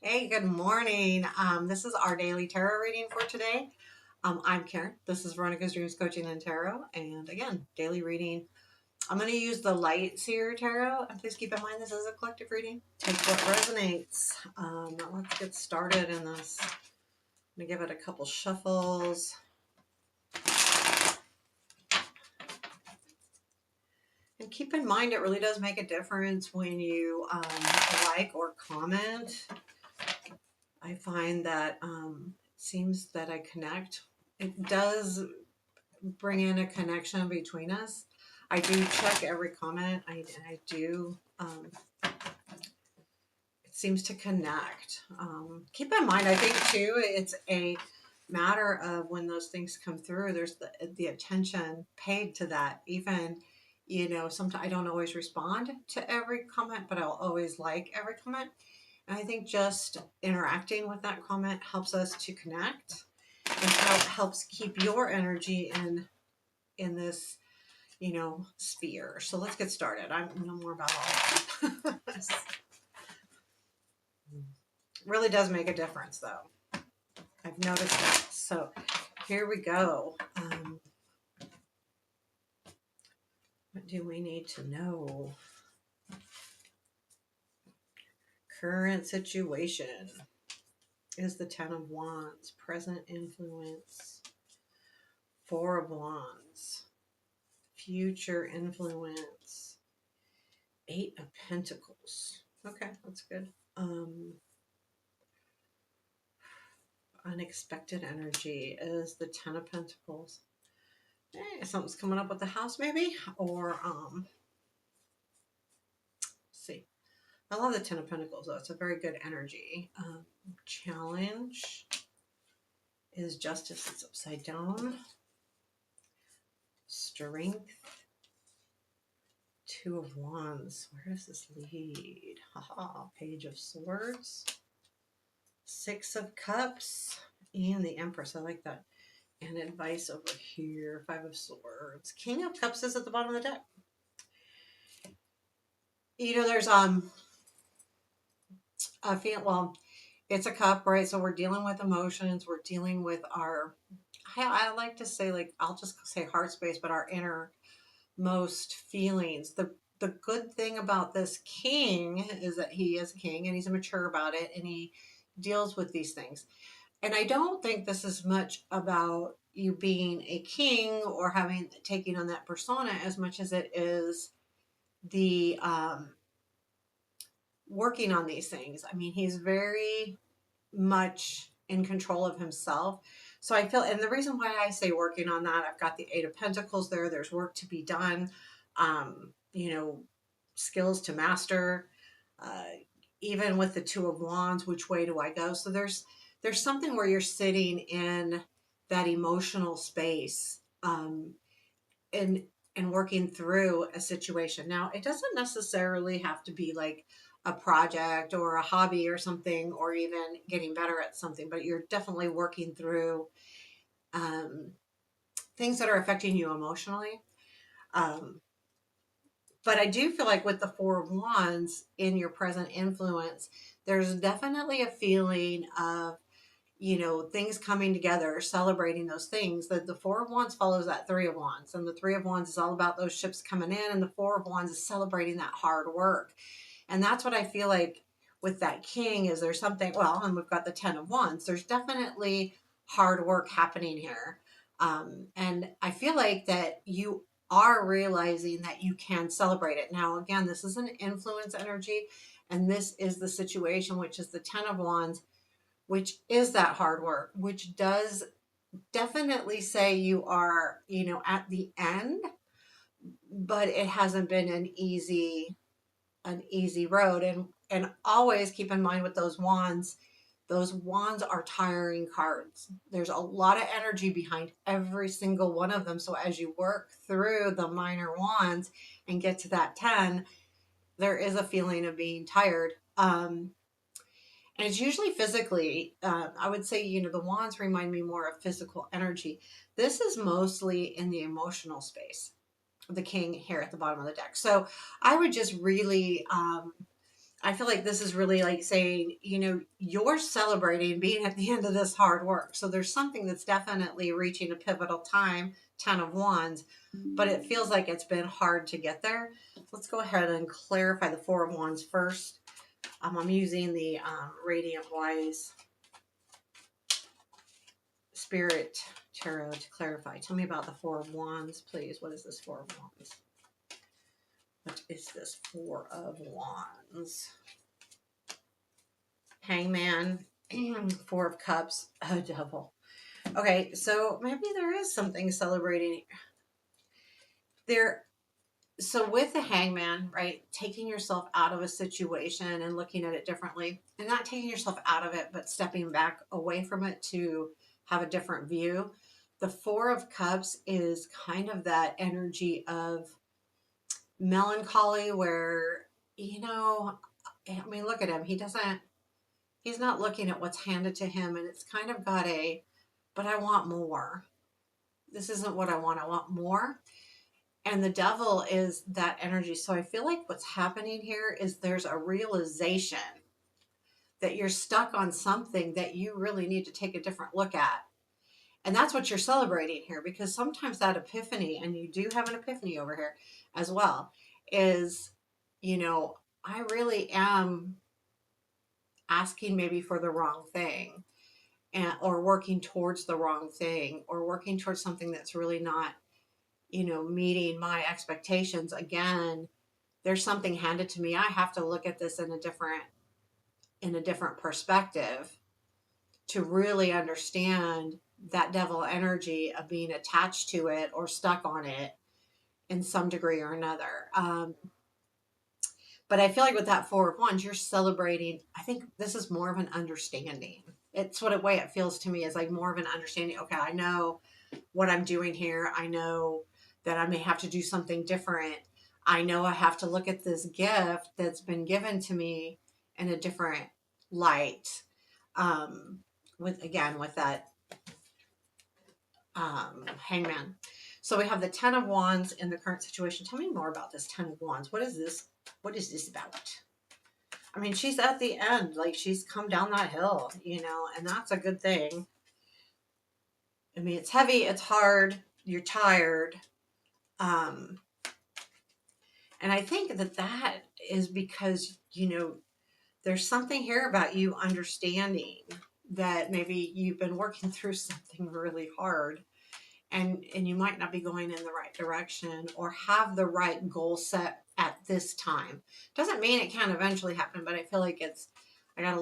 Hey, good morning. This is our daily tarot reading for today. I'm Karen. This is Veronica's Dreams Coaching and Tarot. And again, daily reading. I'm going to use the Light Seer Tarot. And please keep in mind this is a collective reading. Take what resonates. Let's get started in this. I'm going to give it a couple shuffles. And keep in mind it really does make a difference when you like or comment. I find that it seems that I connect. It does bring in a connection between us. I do check every comment. I do. It seems to connect. Keep in mind, I think too, it's a matter of when those things come through. There's the attention paid to that. Even, sometimes I don't always respond to every comment, but I'll always like every comment. And I think just interacting with that comment helps us to connect and helps keep your energy in this, sphere. So let's get started. I know more about all of this. Really does make a difference though. I've noticed that. So here we go. What do we need to know? Current situation is the Ten of Wands. Present influence, Four of Wands. Future influence, Eight of Pentacles. Okay, that's good. Unexpected energy is the Ten of Pentacles. Something's coming up with the house maybe, or see. I love the Ten of Pentacles though. It's a very good energy. Challenge is Justice. It's upside down. Strength, Two of Wands. Where does this lead? Haha, Page of Swords. Six of Cups and the Empress. I like that. And advice over here. Five of Swords. King of Cups is at the bottom of the deck. There's I feel, well, it's a cup, right? So we're dealing with emotions. We're dealing with our, I like to say, like, I'll just say heart space, but our innermost feelings. The good thing about this king is that he is a king and he's mature about it and he deals with these things. And I don't think this is much about you being a king or taking on that persona as much as it is the working on these things. I mean, he's very much in control of himself. So I feel, and the reason why I say working on that, I've got the Eight of Pentacles there. There's work to be done, you know, skills to master. Uh, Even with the Two of Wands, which way do I go? So there's something where you're sitting in that emotional space, and working through a situation. Now, it doesn't necessarily have to be like a project or a hobby or something, or even getting better at something, but you're definitely working through um, things that are affecting you emotionally. Um, but I do feel like with the Four of Wands in your present influence, there's definitely a feeling of, things coming together, celebrating those things. The Four of Wands follows that Three of Wands, and the Three of Wands is all about those ships coming in, and the Four of Wands is celebrating that hard work. And that's what I feel like with that king is there's something, well, and we've got the Ten of Wands. There's definitely hard work happening here. And I feel like that you are realizing that you can celebrate it. Now, again, this is an influence energy, and this is the situation, which is the Ten of Wands, which is that hard work, which does definitely say you are, at the end, but it hasn't been an easy road. And always keep in mind with those wands are tiring cards. There's a lot of energy behind every single one of them. So as you work through the minor wands and get to that 10, there is a feeling of being tired. And it's usually physically. I would say, the wands remind me more of physical energy. This is mostly in the emotional space, the king here at the bottom of the deck. So I would just really I feel like this is really like saying, you know, you're celebrating being at the end of this hard work. So there's something that's definitely reaching a pivotal time, 10 of Wands, but it feels like it's been hard to get there. Let's go ahead and clarify the Four of Wands first. I'm using the Radiant Wise Spirit Tarot to clarify. Tell me about the Four of Wands, please. What is this Four of Wands? What is this Four of Wands? Hangman, Four of Cups, a Devil. Okay, so maybe there is something celebrating there. So with the Hangman, right, taking yourself out of a situation and looking at it differently, and not taking yourself out of it, but stepping back away from it to have a different view. The Four of Cups is kind of that energy of melancholy where, you know, I mean, look at him. He's not looking at what's handed to him, and it's kind of got but I want more. This isn't what I want. I want more. And the Devil is that energy. So I feel like what's happening here is there's a realization that you're stuck on something that you really need to take a different look at. And that's what you're celebrating here, because sometimes that epiphany, and you do have an epiphany over here as well, is, you know, I really am asking maybe for the wrong thing, and or working towards the wrong thing, or working towards something that's really not, you know, meeting my expectations. Again, there's something handed to me. I have to look at this in a different perspective to really understand that devil energy of being attached to it or stuck on it in some degree or another. But I feel like with that Four of Wands, you're celebrating. I think this is more of an understanding. It's what a way it feels to me, is like more of an understanding. Okay, I know what I'm doing here. I know that I may have to do something different. I know I have to look at this gift that's been given to me in a different light. With that Hangman. So we have the Ten of Wands in the current situation. Tell me more about this Ten of Wands. What is this? What is this about? I mean, she's at the end. Like, she's come down that hill, you know, and that's a good thing. I mean, it's heavy, it's hard, you're tired. And I think that is because, you know, there's something here about you understanding that maybe you've been working through something really hard, and you might not be going in the right direction or have the right goal set at this time. Doesn't mean it can't eventually happen, but I feel like I got to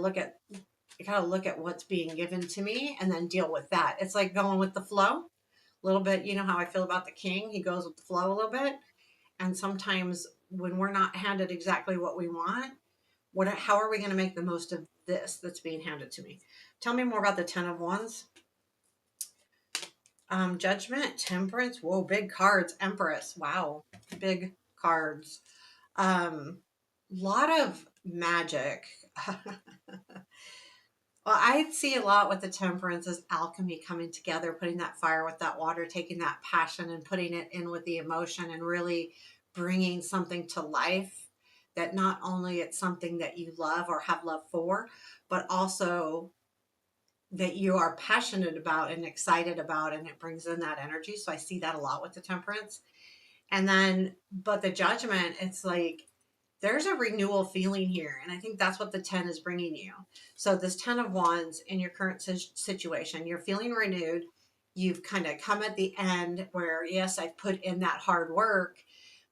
look at what's being given to me and then deal with that. It's like going with the flow a little bit. You know how I feel about the king? He goes with the flow a little bit. And sometimes when we're not handed exactly what we want, how are we going to make the most of this that's being handed to me? Tell me more about the Ten of Wands. Judgment, Temperance. Whoa, big cards. Empress. Wow, big cards. Lot of magic. Well, I see a lot with the Temperance as alchemy coming together, putting that fire with that water, taking that passion and putting it in with the emotion, and really bringing something to life that not only it's something that you love or have love for, but also that you are passionate about and excited about, and it brings in that energy. So I see that a lot with the Temperance. And then, but the Judgment, it's like there's a renewal feeling here. And I think that's what the 10 is bringing you. So this 10 of Wands in your current situation, you're feeling renewed. You've kind of come at the end where, yes, I've put in that hard work,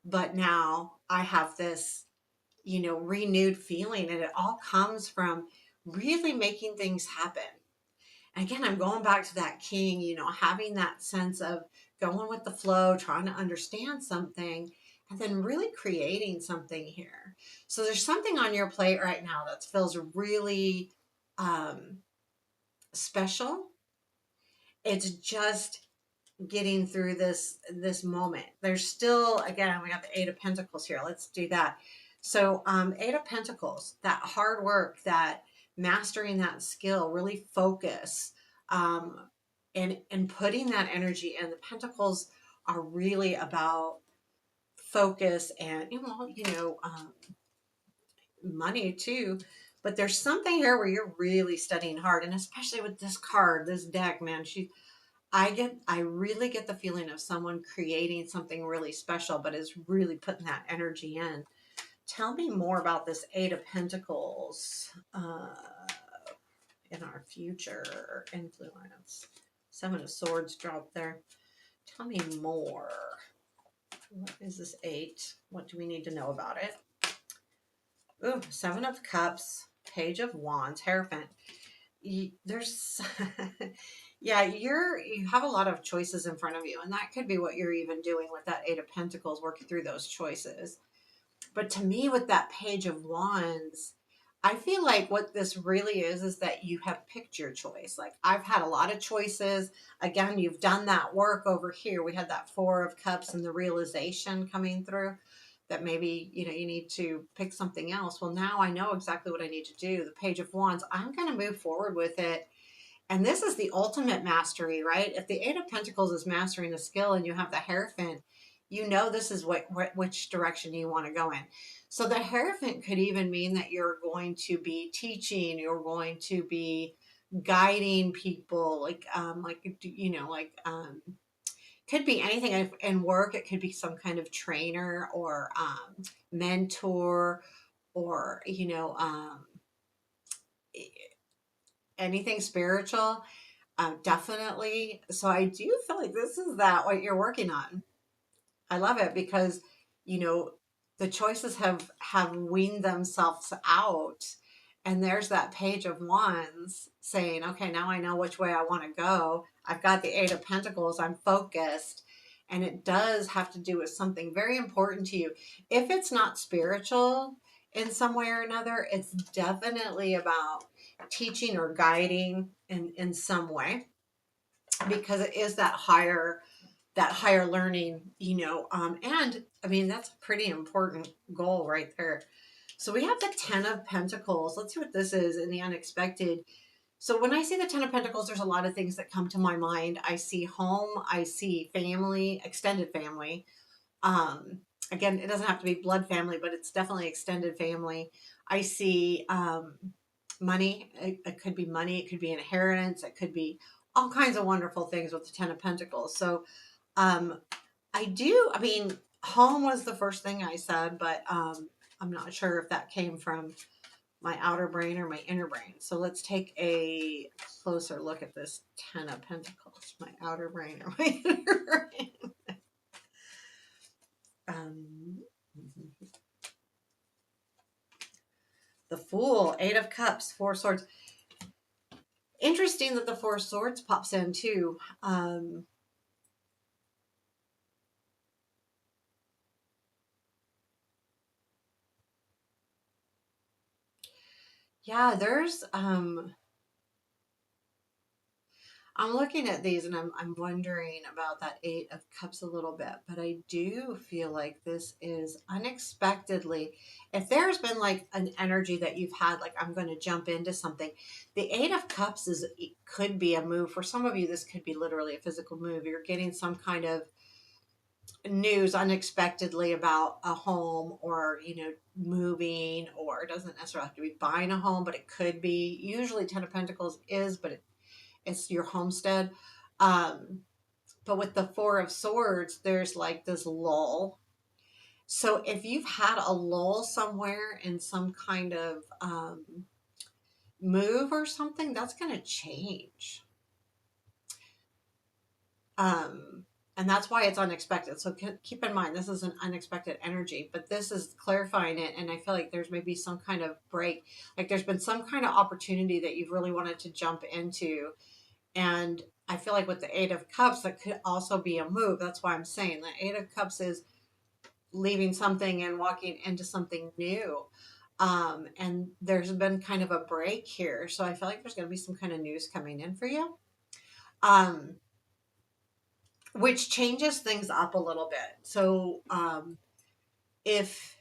but now I have this, you know, renewed feeling. And it all comes from really making things happen. Again, I'm going back to that king, you know, having that sense of going with the flow, trying to understand something, and then really creating something here. So there's something on your plate right now that feels really special. It's just getting through this moment. There's still, again, we got the Eight of Pentacles here. Let's do that. So Eight of Pentacles, that hard work, that mastering that skill, really focus, and putting that energy in. The Pentacles are really about focus and, money too. But there's something here where you're really studying hard, and especially with this card, this deck, man, I really get the feeling of someone creating something really special, but is really putting that energy in. Tell me more about this Eight of Pentacles in our future influence. Seven of Swords dropped there. Tell me more. What is this eight? What do we need to know about it? Ooh, Seven of Cups, Page of Wands, Hierophant. There's, yeah, you have a lot of choices in front of you, and that could be what you're even doing with that Eight of Pentacles, working through those choices. But to me, with that Page of Wands, I feel like what this really is that you have picked your choice. Like, I've had a lot of choices. Again, you've done that work over here. We had that Four of Cups and the realization coming through that maybe, you need to pick something else. Well, now I know exactly what I need to do. The Page of Wands, I'm going to move forward with it. And this is the ultimate mastery, right? If the Eight of Pentacles is mastering a skill and you have the Hierophant, this is which direction you want to go in. So the Hierophant could even mean that you're going to be teaching, you're going to be guiding people, could be anything in work. It could be some kind of trainer or mentor, or anything spiritual. Definitely. So I do feel like this is that what you're working on. I love it because, you know, the choices have weaned themselves out, and there's that Page of Wands saying, okay, now I know which way I want to go. I've got the Eight of Pentacles. I'm focused. And it does have to do with something very important to you. If it's not spiritual in some way or another, it's definitely about teaching or guiding in some way, because it is that higher learning, and I mean, that's a pretty important goal right there. So we have the Ten of Pentacles. Let's see what this is in the unexpected. So when I see the Ten of Pentacles, there's a lot of things that come to my mind. I see home, I see family, extended family. Um, Again, it doesn't have to be blood family, but it's definitely extended family. I see money. It could be money. It could be inheritance. It could be all kinds of wonderful things with the Ten of Pentacles. So um, I mean, home was the first thing I said, but I'm not sure if that came from my outer brain or my inner brain. So let's take a closer look at this Ten of Pentacles, my outer brain or my inner brain. Um, the Fool, Eight of Cups, Four Swords. Interesting that the Four Swords pops in too. Yeah, I'm looking at these and I'm wondering about that Eight of Cups a little bit, but I do feel like this is unexpectedly, if there's been like an energy that you've had, like I'm going to jump into something, the Eight of Cups it could be a move. For some of you, this could be literally a physical move. You're getting some kind of news unexpectedly about a home, or moving, or it doesn't necessarily have to be buying a home, but it could be. Usually Ten of Pentacles is, but it's your homestead. Um, but with the Four of Swords, there's like this lull. So if you've had a lull somewhere in some kind of move or something, that's going to change. And that's why it's unexpected. So keep in mind, this is an unexpected energy, but this is clarifying it. And I feel like there's maybe some kind of break. Like there's been some kind of opportunity that you've really wanted to jump into. And I feel like with the Eight of Cups, that could also be a move. That's why I'm saying the Eight of Cups is leaving something and walking into something new. And there's been kind of a break here. So I feel like there's going to be some kind of news coming in for you, um, which changes things up a little bit. So if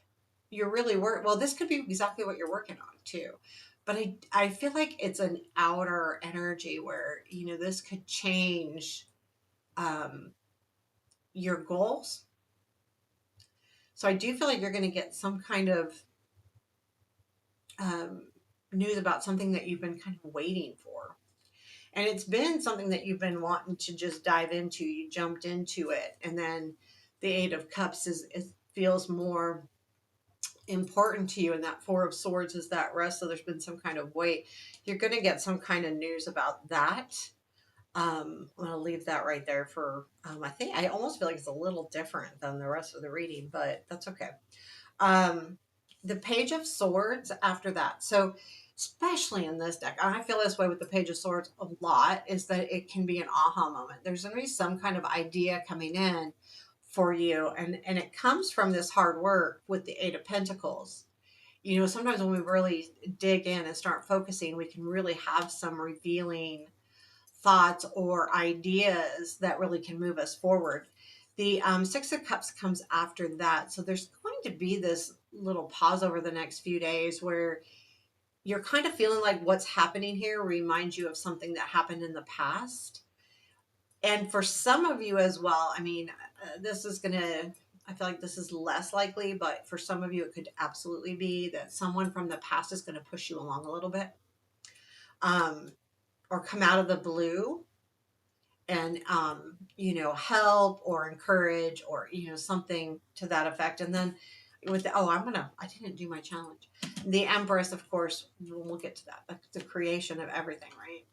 you're really well, this could be exactly what you're working on too. But I feel like it's an outer energy where, this could change um, your goals. So I do feel like you're going to get some kind of um, news about something that you've been kind of waiting for. And it's been something that you've been wanting to just dive into. You jumped into it. And then the Eight of Cups is feels more important to you. And that Four of Swords is that rest. So there's been some kind of weight. You're going to get some kind of news about that. I'm going to leave that right there for, I think I almost feel like it's a little different than the rest of the reading, but that's okay. Um, the Page of Swords after that. So, especially in this deck, and I feel this way with the Page of Swords a lot, is that it can be an aha moment. There's going to be some kind of idea coming in for you, and it comes from this hard work with the Eight of Pentacles. You know, sometimes when we really dig in and start focusing, we can really have some revealing thoughts or ideas that really can move us forward. The Six of Cups comes after that. So there's going to be this little pause over the next few days where you're kind of feeling like what's happening here reminds you of something that happened in the past. And for some of you as well, I mean, this is going to, I feel like this is less likely, but for some of you, it could absolutely be that someone from the past is going to push you along a little bit, or come out of the blue and you know, help or encourage or, you know, something to that effect. And then with the, I didn't do my challenge. The Empress, of course, we'll get to that. That's the creation of everything, right?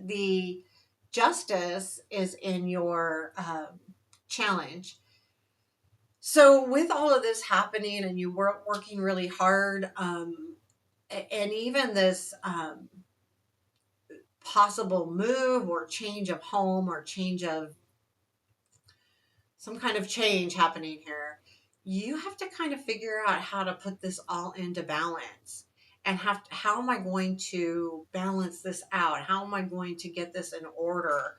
The Justice is in your challenge. So with all of this happening and you were working really hard, and even this possible move or change of home or change of some kind of change happening here, you have to kind of figure out how to put this all into balance and how am I going to balance this out? How am I going to get this in order?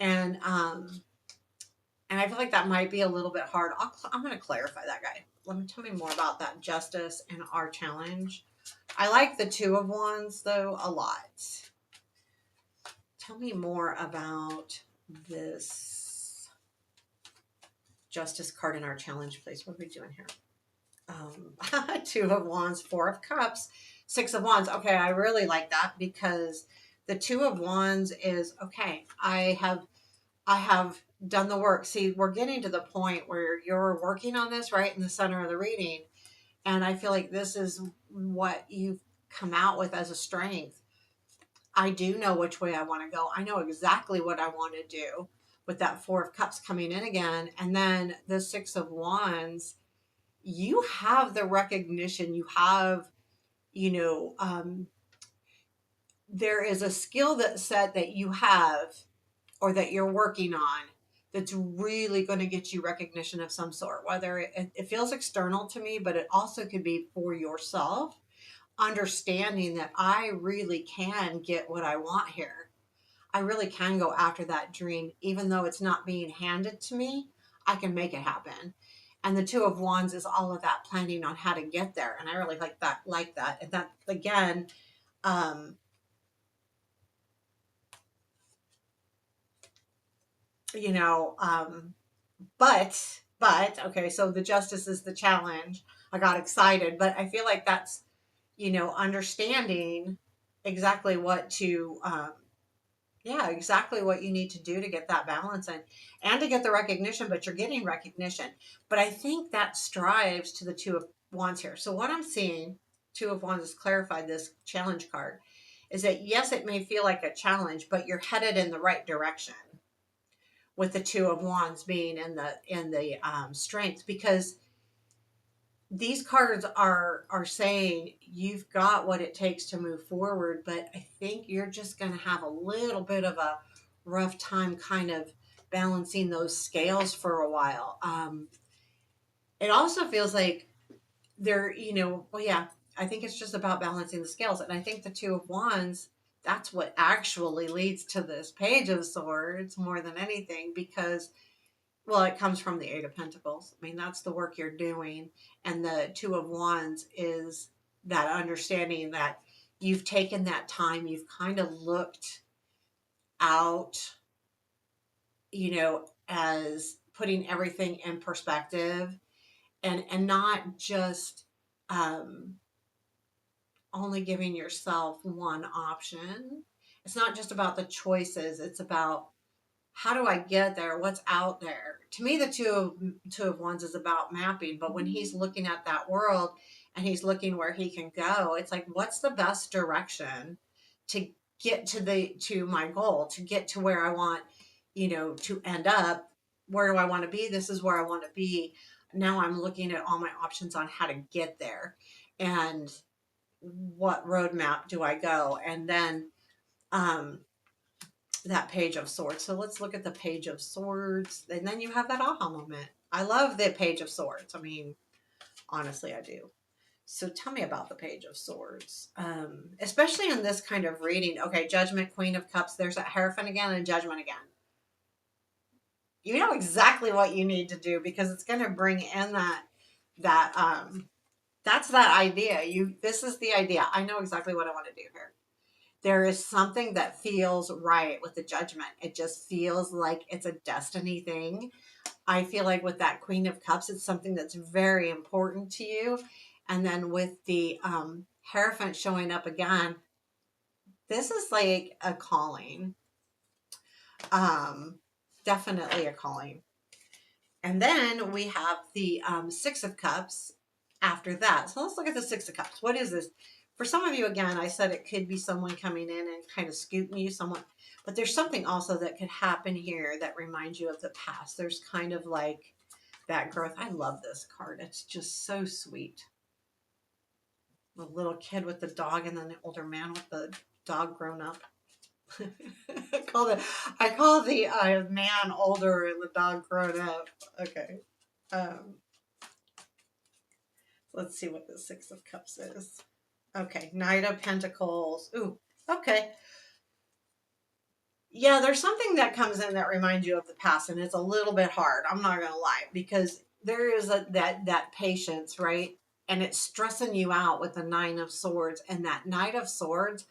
And and I feel like that might be a little bit hard. I'm going to clarify that, guy. Tell me more about that Justice and our challenge. I like the Two of Wands though a lot. Tell me more about this Justice card in our challenge, please. What are we doing here? Two of Wands, Four of Cups, Six of Wands. Okay, I really like that because the Two of Wands is okay. I have done the work. See, we're getting to the point where you're working on this right in the center of the reading, and I feel like this is what you've come out with as a strength. I do know which way I want to go. I know exactly what I want to do with that Four of Cups coming in again. And then the Six of Wands, you have the recognition, you have, you know, there is a skill that set that you have or that you're working on that's really going to get you recognition of some sort, whether it feels external to me, but it also could be for yourself, understanding that I really can get what I want here. I really can go after that dream, even though it's not being handed to me. I can make it happen. And the Two of Wands is all of that planning on how to get there. And I really like that, And that again, um, you know, but okay, so the Justice is the challenge. I got excited, but I feel like that's, you know, understanding exactly what to yeah, exactly what you need to do to get that balance and to get the recognition, but you're getting recognition. But I think that strives to the Two of Wands here. So what I'm seeing, Two of Wands has clarified this challenge card, is that yes, it may feel like a challenge, but you're headed in the right direction with the Two of Wands being in the strength, because these cards are saying you've got what it takes to move forward, but I think you're just going to have a little bit of a rough time kind of balancing those scales for a while. It also feels like they're, you know, well, yeah, I think it's just about balancing the scales. And I think the Two of Wands, that's what actually leads to this Page of Swords more than anything, because well, it comes from the Eight of Pentacles. I mean, that's the work you're doing. And the Two of Wands is that understanding that you've taken that time, you've kind of looked out, you know, as putting everything in perspective and not just only giving yourself one option. It's not just about the choices, it's about how do I get there? What's out there? To me, the two of wands is about mapping, but when he's looking at that world and he's looking where he can go, it's like, what's the best direction to get to my goal, to get to where I want, to end up? Where do I want to be? This is where I want to be. Now I'm looking at all my options on how to get there, and what roadmap do I go? And then um that Page of Swords. So let's look at the Page of Swords. And then you have that aha moment. I love the Page of Swords. I mean, honestly, I do. So tell me about the Page of Swords, especially in this kind of reading. Okay, Judgment, Queen of Cups. There's that Hierophant again and Judgment again. You know exactly what you need to do because it's going to bring in that that's that idea. This is the idea. I know exactly what I want to do here. There is something that feels right with the Judgment. It just feels like it's a destiny thing. I feel like with that Queen of Cups, it's something that's very important to you. And then with the Hierophant showing up again, this is like a calling. Um, Definitely a calling. And then we have the Six of Cups after that. So let's look at the Six of Cups. What is this? For some of you, again, I said it could be someone coming in and kind of scooting you, someone, but there's something also that could happen here that reminds you of the past. There's kind of like that growth. I love this card. It's just so sweet. The little kid with the dog and then the older man with the dog grown up. I call the man older and the dog grown up. Okay. Um, let's see what the Six of Cups is. Okay, Knight of Pentacles. Ooh, okay. Yeah, there's something that comes in that reminds you of the past, and it's a little bit hard. I'm not gonna lie, because there is that patience, right? And it's stressing you out with the Nine of Swords, and that Knight of Swords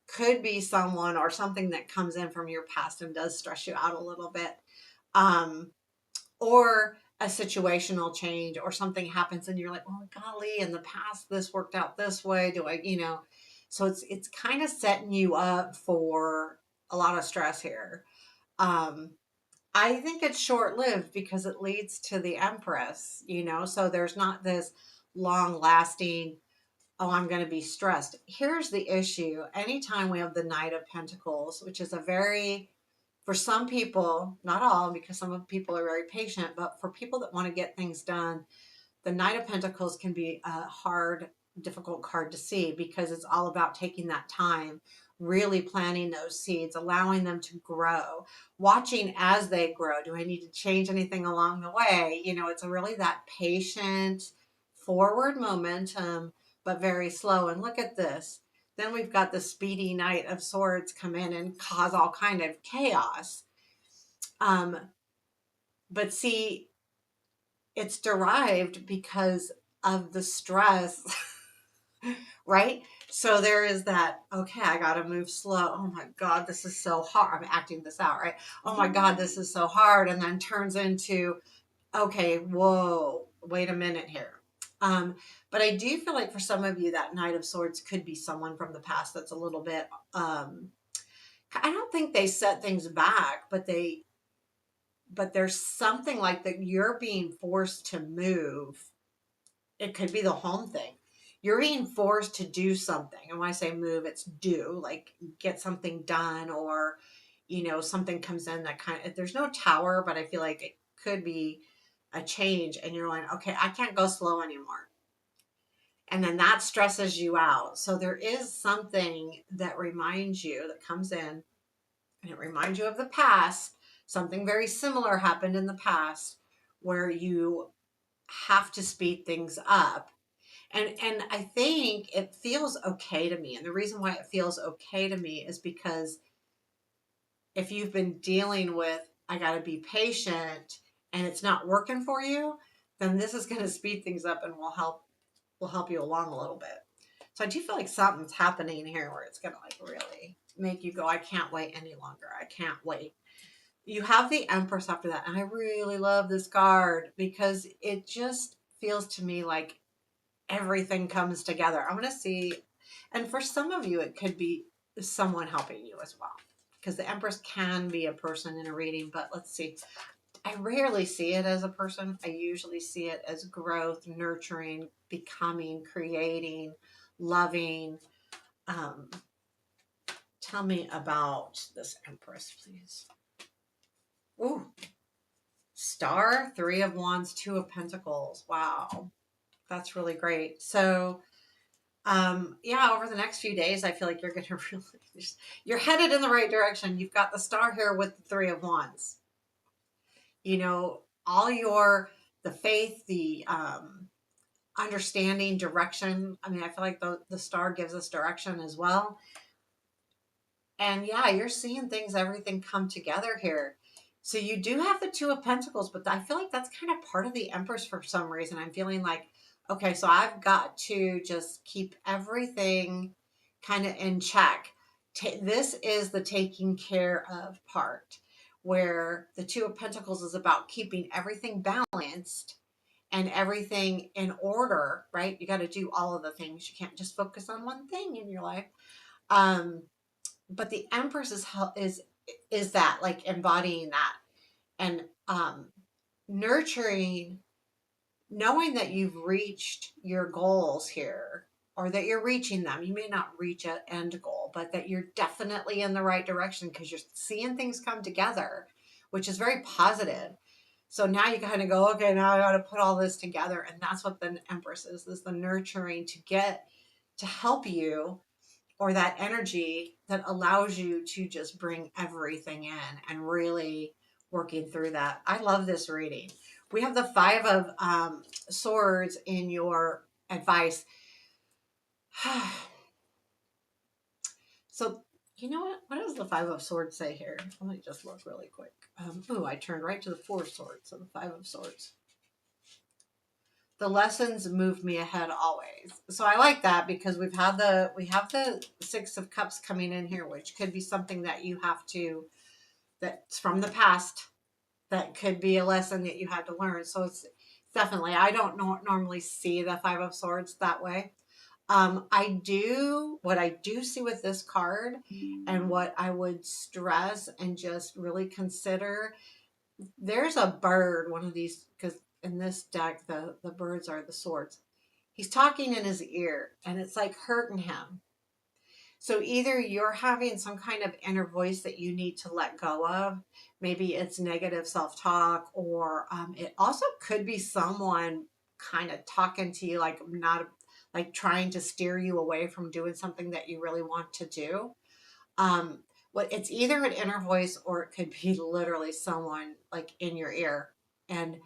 could be someone or something that comes in from your past and does stress you out a little bit. Um, or a situational change or something happens and you're like, oh golly, in the past this worked out this way. Do I, so it's kind of setting you up for a lot of stress here. Um, I think it's short lived because it leads to the Empress, so there's not this long lasting, oh, I'm going to be stressed. Here's the issue. Anytime we have the Knight of Pentacles, which is a very, for some people, not all, because some people are very patient, but for people that want to get things done, the Knight of Pentacles can be a hard, difficult card to see because it's all about taking that time, really planting those seeds, allowing them to grow, watching as they grow. Do I need to change anything along the way? It's really that patient, forward momentum, but very slow. And look at this. Then we've got the speedy Knight of Swords come in and cause all kind of chaos. Um, but see, it's derived because of the stress, right? So there is that, okay, I got to move slow. Oh my God, this is so hard. I'm acting this out, right? Oh my God, this is so hard. And then turns into, okay, whoa, wait a minute here. But I do feel like for some of you, that Knight of Swords could be someone from the past that's a little bit, I don't think they set things back, but there's something like that you're being forced to move. It could be the home thing. You're being forced to do something. And when I say move, it's do, like get something done, or, something comes in that kind of, there's no tower, but I feel like it could be a change. And you're like, okay, I can't go slow anymore. And then that stresses you out. So there is something that reminds you, that comes in, and it reminds you of the past. Something very similar happened in the past where you have to speed things up. And I think it feels okay to me. And the reason why it feels okay to me is because if you've been dealing with, I got to be patient, and it's not working for you, then this is going to speed things up and will help you along a little bit. So I do feel like something's happening here where it's going to like really make you go, I can't wait any longer. I can't wait. You have the Empress after that. And I really love this card because it just feels to me like everything comes together. I'm going to see. And for some of you, it could be someone helping you as well, because the Empress can be a person in a reading. But let's see. I rarely see it as a person. I usually see it as growth, nurturing, becoming, creating, loving. Um, Tell me about this Empress, please. Ooh, Star, Three of Wands, Two of Pentacles. Wow, that's really great. So, yeah, over the next few days, I feel like you're going to really, you're headed in the right direction. You've got the Star here with the Three of Wands. You know, all the faith, the understanding, direction. I mean, I feel like the Star gives us direction as well. And yeah, you're seeing things, everything come together here. So you do have the Two of Pentacles, but I feel like that's kind of part of the Empress for some reason. I'm feeling like, okay, so I've got to just keep everything kind of in check. This is the taking care of part, where the Two of Pentacles is about keeping everything balanced and everything in order, right? You got to do all of the things. You can't just focus on one thing in your life. But the Empress is that, like, embodying that, and nurturing, knowing that you've reached your goals here, or that you're reaching them. You may not reach an end goal, but that you're definitely in the right direction because you're seeing things come together, which is very positive. So now you kind of go, okay, now I got to put all this together. And that's what the Empress is the nurturing to help you, or that energy that allows you to just bring everything in and really working through that. I love this reading. We have the Five of Swords in your advice. So, you know what? What does the Five of Swords say here? Let me just look really quick. I turned right to the Four of Swords. So the Five of Swords. The lessons move me ahead always. So I like that, because we have the Six of Cups coming in here, which could be something that you have to, that's from the past, that could be a lesson that you had to learn. So it's definitely, I don't normally see the Five of Swords that way. What I do see with this card, and what I would stress and just really consider, there's a bird, one of these, because in this deck, the birds are the swords. He's talking in his ear, and it's like hurting him. So either you're having some kind of inner voice that you need to let go of. Maybe it's negative self-talk, or it also could be someone kind of talking to you, like not like trying to steer you away from doing something that you really want to do. Um, it's either an inner voice, or it could be literally someone like in your ear. And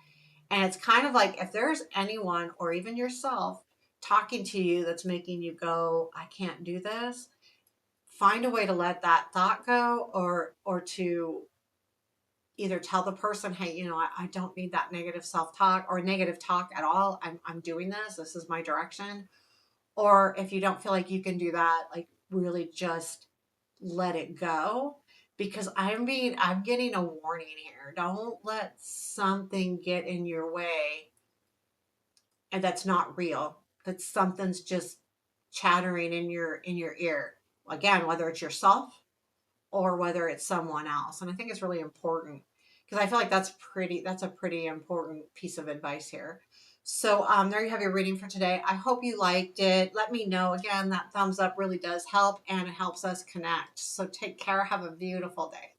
it's kind of like, if there's anyone, or even yourself, talking to you that's making you go, I can't do this, find a way to let that thought go, or to either tell the person, hey, I don't need that negative self-talk or negative talk at all. I'm doing this. This is my direction. Or if you don't feel like you can do that, like, really just let it go, because I'm getting a warning here. Don't let something get in your way, and that's not real. That something's just chattering in your ear. Again, whether it's yourself or whether it's someone else. And I think it's really important, because I feel like that's a pretty important piece of advice here. So there you have your reading for today. I hope you liked it. Let me know. Again, that thumbs up really does help, and it helps us connect. So take care. Have a beautiful day.